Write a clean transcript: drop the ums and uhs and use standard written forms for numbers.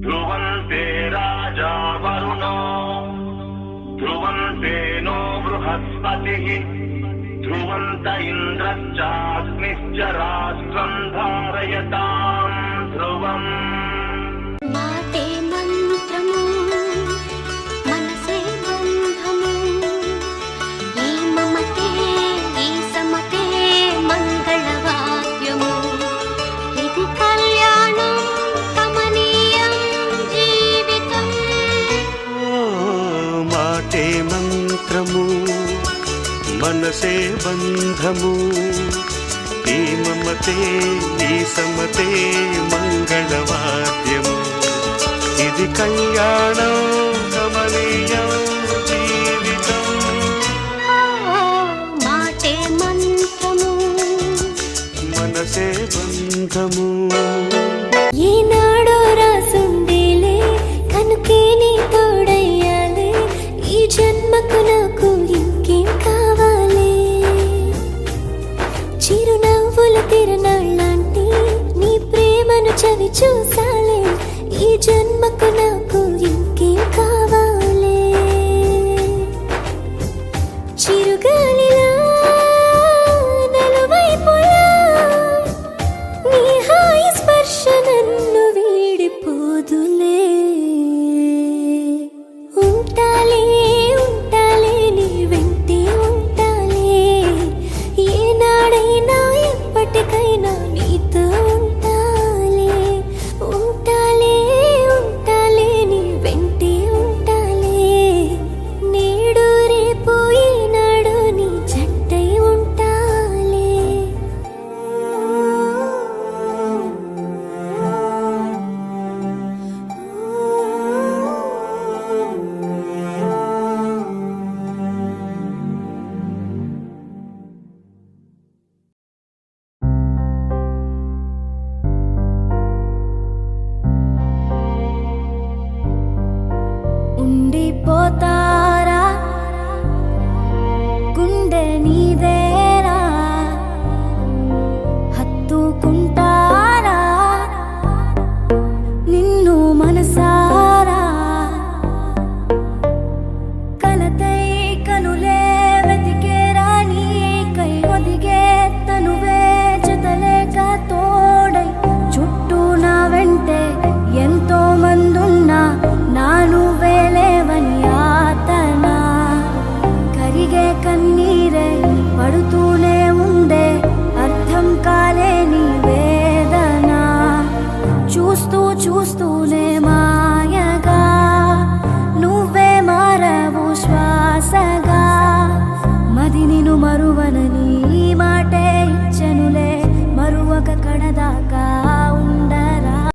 ध्रुवन्ते राजा वरुणो ध्रुवन्ते नो बृहस्पतिः ध्रुवन्त इन्द्रश्चाग्निश्च राष्ट्रं धारयतां ध्रुवम् माते मन्त्रमु मनसे बन्धमु ई ममते ई समते मङ्गलवाद्यमु इति कल्याणं कमनीयं जीवितम् माटे मन्त्रमु मनसे बन्धमु ఈ మమతే ఈ సమతే మంగళవాద్యము ఇది కళ్యాణం కమనీయం జీవితం మాటే మంత్రము మనసే బంధము ఈనాడో రాసుండేలే కనుకే నీ తోడయ్యాలే ఈ జన్మకు నాకు ఇంకేం కావాలి చిరునవ్వుల తిరునాళ్ళంటి నీ ప్రేమను చవి చూసాలే ఈ జన్మకు నాకు ఇంకేం కావాలి చిరుగాలిలా నలువైపులా నీ హాయి స్పర్శ నన్ను వీడిపోదులే ఉంటాలే ఉంటాలే నీ వెంటే ఉంటాలే ఏనాడైనా ఎప్పటికైనా నీతో ఉంటాలే ఉంటాలే ఉంటాలే నీ వెంటే ఉంటాలే నేడు రేపు ఈనాడు నీ జంటై ఉంటాలే ఉండిపోతారా గుండె నీదేరా హత్తుకుంటారా నిన్ను మనసారా కలతై కనులే వెతికేరా నీకై ఒదిగే తనువే జతలేక తోడై చుట్టూ నా వెంటే ఎంతో మందున్నా నాను వేలేవని ఆతన కరిగే కన్నీరే పడుతూనే ఉందే అర్థం కాలేని వేదన చూస్తూ చూస్తూనే